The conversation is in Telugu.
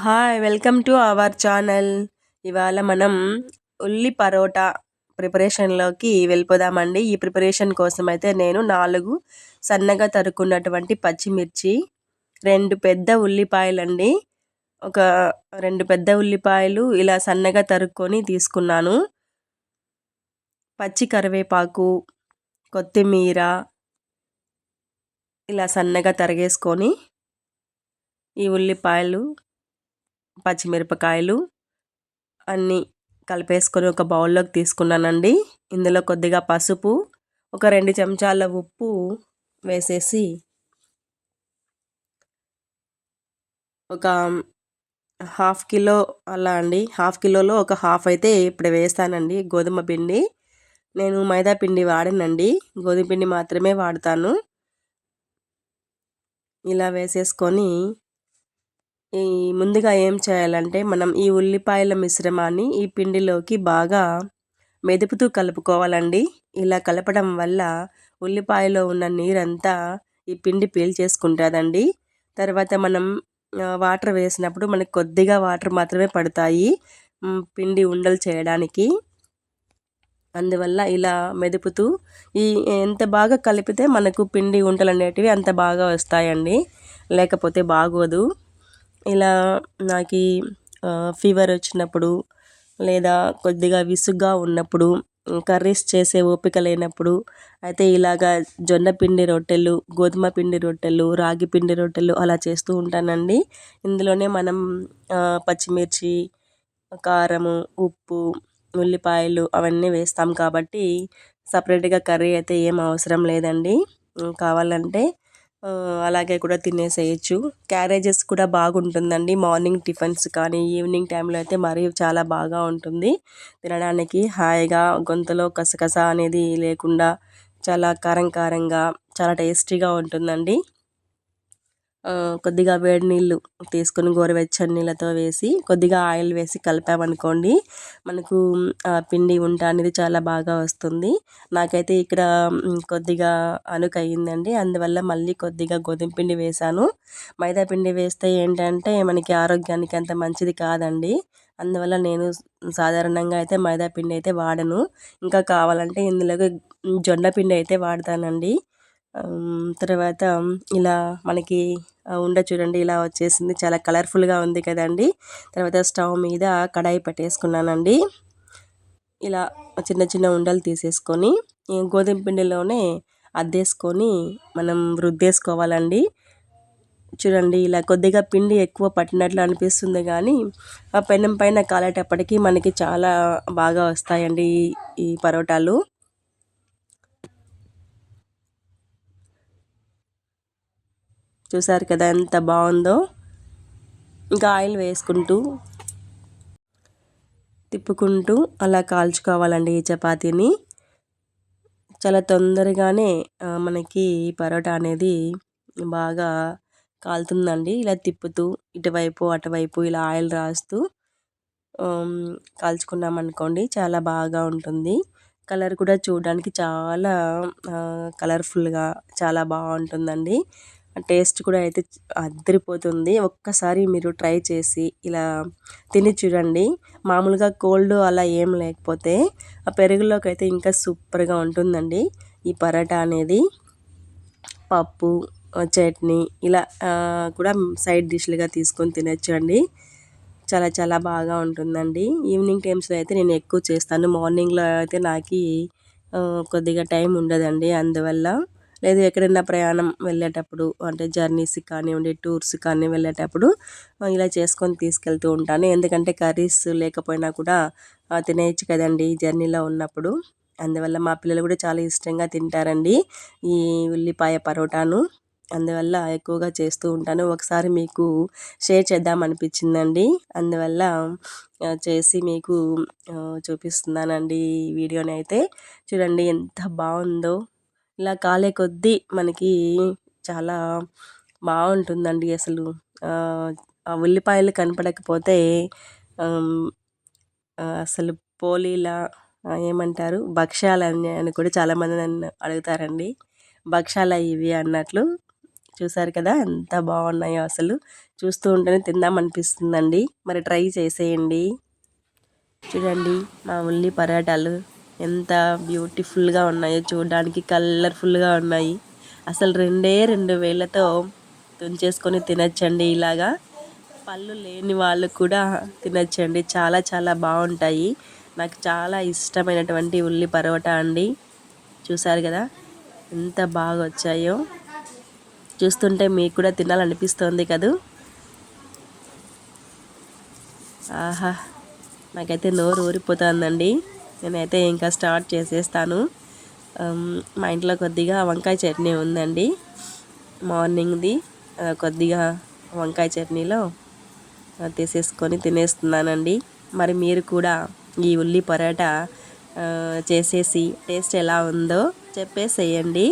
Hi welcome to our channel. ఇవాళ మనం ఉల్లి పరోటా ప్రిపరేషన్లోకి వెళ్ళిపోదామండి. ఈ ప్రిపరేషన్ కోసం అయితే నేను 4 సన్నగా తరుక్కున్నటువంటి పచ్చిమిర్చి, 2 పెద్ద ఉల్లిపాయలండి, ఒక 2 పెద్ద ఉల్లిపాయలు ఇలా సన్నగా తరుక్కొని తీసుకున్నాను. పచ్చి కరివేపాకు, కొత్తిమీర ఇలా సన్నగా తరిగేసుకొని, ఈ ఉల్లిపాయలు, పచ్చిమిరపకాయలు అన్నీ కలిపేసుకొని ఒక బౌల్లోకి తీసుకున్నానండి. ఇందులో కొద్దిగా పసుపు, ఒక 2 చెంచాల ఉప్పు వేసేసి ఒక హాఫ్ కిలో అలా అండి, హాఫ్ కిలోలో ఒక హాఫ్ అయితే ఇప్పుడు వేస్తానండి గోధుమ పిండి. నేను మైదా పిండి వాడనండి, గోధుమ పిండి మాత్రమే వాడతాను. ఇలా వేసేసుకొని ఈ ముందుగా ఏం చేయాలంటే, మనం ఈ ఉల్లిపాయల మిశ్రమాన్ని ఈ పిండిలోకి బాగా మెదుపుతూ కలుపుకోవాలండి. ఇలా కలపడం వల్ల ఉల్లిపాయలో ఉన్న నీరంతా ఈ పిండి పీల్చేసుకుంటుందండి. తర్వాత మనం వాటర్ వేసినప్పుడు మనకు కొద్దిగా వాటర్ మాత్రమే పడతాయి పిండి ఉండలు చేయడానికి. అందువల్ల ఇలా మెదుపుతూ ఎంత బాగా కలిపితే మనకు పిండి ఉంటలు అనేటివి అంత బాగా వస్తాయండి, లేకపోతే బాగోదు. ఇలా నాకు ఫీవర్ వచ్చినప్పుడు, లేదా కొద్దిగా విసుగ్గా ఉన్నప్పుడు, కర్రీస్ చేసే ఓపిక లేనప్పుడు అయితే ఇలాగా జొన్న పిండి రొట్టెలు, గోధుమ పిండి రొట్టెలు, రాగి పిండి రొట్టెలు అలా చేస్తూ ఉంటానండి. ఇందులోనే మనం పచ్చిమిర్చి, కారము, ఉప్పు, ఉల్లిపాయలు అవన్నీ వేస్తాం కాబట్టి సపరేట్గా కర్రీ అయితే ఏం అవసరం లేదండి. కావాలంటే అలాగే కూడా తినేసేయచ్చు. క్యారేజెస్ కూడా బాగుంటుందండి. మార్నింగ్ టిఫిన్స్ కానీ ఈవినింగ్ టైంలో అయితే మరీ చాలా బాగా ఉంటుంది తినడానికి. హాయిగా గొంతులో కసకస అనేది లేకుండా చాలా కారం కారంగా చాలా టేస్టీగా ఉంటుందండి. కొద్దిగా వేడి నీళ్ళు తీసుకొని గోరువెచ్చని నీళ్ళతో వేసి కొద్దిగా ఆయిల్ వేసి కలిపామనుకోండి, మనకు పిండి ఉంట అనేది చాలా బాగా వస్తుంది. నాకైతే ఇక్కడ కొద్దిగా అనుకయిందండి, అందువల్ల మళ్ళీ కొద్దిగా గోధుమ పిండి వేశాను. మైదా పిండి వేస్తే ఏంటంటే మనకి ఆరోగ్యానికి అంత మంచిది కాదండి. అందువల్ల నేను సాధారణంగా అయితే మైదా పిండి అయితే వాడను. ఇంకా కావాలంటే ఇందులోకి జొన్న పిండి అయితే వాడతానండి. తర్వాత ఇలా మనకి చూడండి ఇలా వచ్చేసింది, చాలా కలర్ఫుల్గా ఉంది కదండి. తర్వాత స్టవ్ మీద కడాయి పెట్టేసుకున్నానండి. ఇలా చిన్న చిన్న ఉండలు తీసేసుకొని గోధుమ పిండిలోనే అద్దేసుకొని మనం రుద్దేసుకోవాలండి. చూడండి ఇలా కొద్దిగా పిండి ఎక్కువ పట్టినట్లు అనిపిస్తుంది, కానీ ఆ పెనం పైన కాలేటప్పటికి మనకి చాలా బాగా వస్తాయండి ఈ పరోటాలు. చూసారు కదా ఎంత బాగుందో. ఇంకా ఆయిల్ వేసుకుంటూ తిప్పుకుంటూ అలా కాల్చుకోవాలండి ఈ చపాతీని. చాలా తొందరగానే మనకి పరోటా అనేది బాగా కాలుతుందండి. ఇలా తిప్పుతూ ఇటువైపు అటువైపు ఇలా ఆయిల్ రాస్తూ కాల్చుకున్నామనుకోండి చాలా బాగా ఉంటుంది. కలర్ కూడా చూడడానికి చాలా కలర్ఫుల్గా చాలా బాగుంటుందండి. టేస్ట్ కూడా అయితే అదిరిపోతుంది. ఒక్కసారి మీరు ట్రై చేసి ఇలా తిని చూడండి. మామూలుగా కోల్డ్ అలా ఏం లేకపోతే ఆ పెరుగులోకి అయితే ఇంకా సూపర్గా ఉంటుందండి ఈ పరోటా అనేది. పప్పు, చట్నీ ఇలా కూడా సైడ్ డిష్లుగా తీసుకొని తినచ్చు అండి. చాలా చాలా బాగా ఉంటుందండి. ఈవినింగ్ టైమ్స్లో అయితే నేను ఎక్కువ చేస్తాను. మార్నింగ్లో అయితే నాకు కొద్దిగా టైం ఉండదండి, అందువల్ల. లేదు ఎక్కడైనా ప్రయాణం వెళ్ళేటప్పుడు అంటే జర్నీస్కి కానివ్వండి, టూర్స్ కానీ వెళ్ళేటప్పుడు ఇలా చేసుకొని తీసుకెళ్తూ ఉంటాను. ఎందుకంటే కర్రీస్ లేకపోయినా కూడా తినేయచ్చు కదండి జర్నీలో ఉన్నప్పుడు. అందువల్ల మా పిల్లలు కూడా చాలా ఇష్టంగా తింటారండి ఈ ఉల్లిపాయ పరోటాను. అందువల్ల ఎక్కువగా చేస్తూ ఉంటాను. ఒకసారి మీకు షేర్ చేద్దాం అనిపించిందండి, అందువల్ల చేసి మీకు చూపిస్తున్నానండి ఈ వీడియోని అయితే. చూడండి ఎంత బాగుందో. ఇలా కాలే కొద్దీ మనకి చాలా బాగుంటుందండి అసలు. ఆ ఉల్లిపాయలు కనపడకపోతే అసలు పోలీలా ఏమంటారు, భక్ష్యాలని అని కూడా చాలామంది నన్ను అడుగుతారండి. భక్ష్యాల ఇవి అన్నట్లు చూసారు కదా ఎంత బాగున్నాయో అసలు. చూస్తూ ఉంటేనే తిందామనిపిస్తుందండి. మరి ట్రై చేసేయండి. చూడండి మా ఉల్లి పరాటాలు ఎంత బ్యూటిఫుల్గా ఉన్నాయో, చూడడానికి కలర్ఫుల్గా ఉన్నాయి. అసలు రెండు వేళ్ళతో తుంచేసుకొని తినచ్చండి. ఇలాగా పళ్ళు లేని వాళ్ళు కూడా తినచ్చండి. చాలా చాలా బాగుంటాయి. నాకు చాలా ఇష్టమైనటువంటి ఉల్లి పరోటా అండి. చూసారు కదా ఎంత బాగా వచ్చాయో. చూస్తుంటే మీకు కూడా తినాలనిపిస్తుంది కదూ. ఆహా, నాకైతే నోరు ఊరిపోతుందండి. నేనైతే ఇంకా స్టార్ట్ చేసేస్తాను. మా ఇంట్లో కొద్దిగా వంకాయ చట్నీ ఉందండి మార్నింగ్ది. కొద్దిగా వంకాయ చట్నీలో తీసేసుకొని తినేస్తున్నానండి. మరి మీరు కూడా ఈ ఉల్లి పరోటా చేసేసి టేస్ట్ ఎలా ఉందో చెప్పేసేయండి.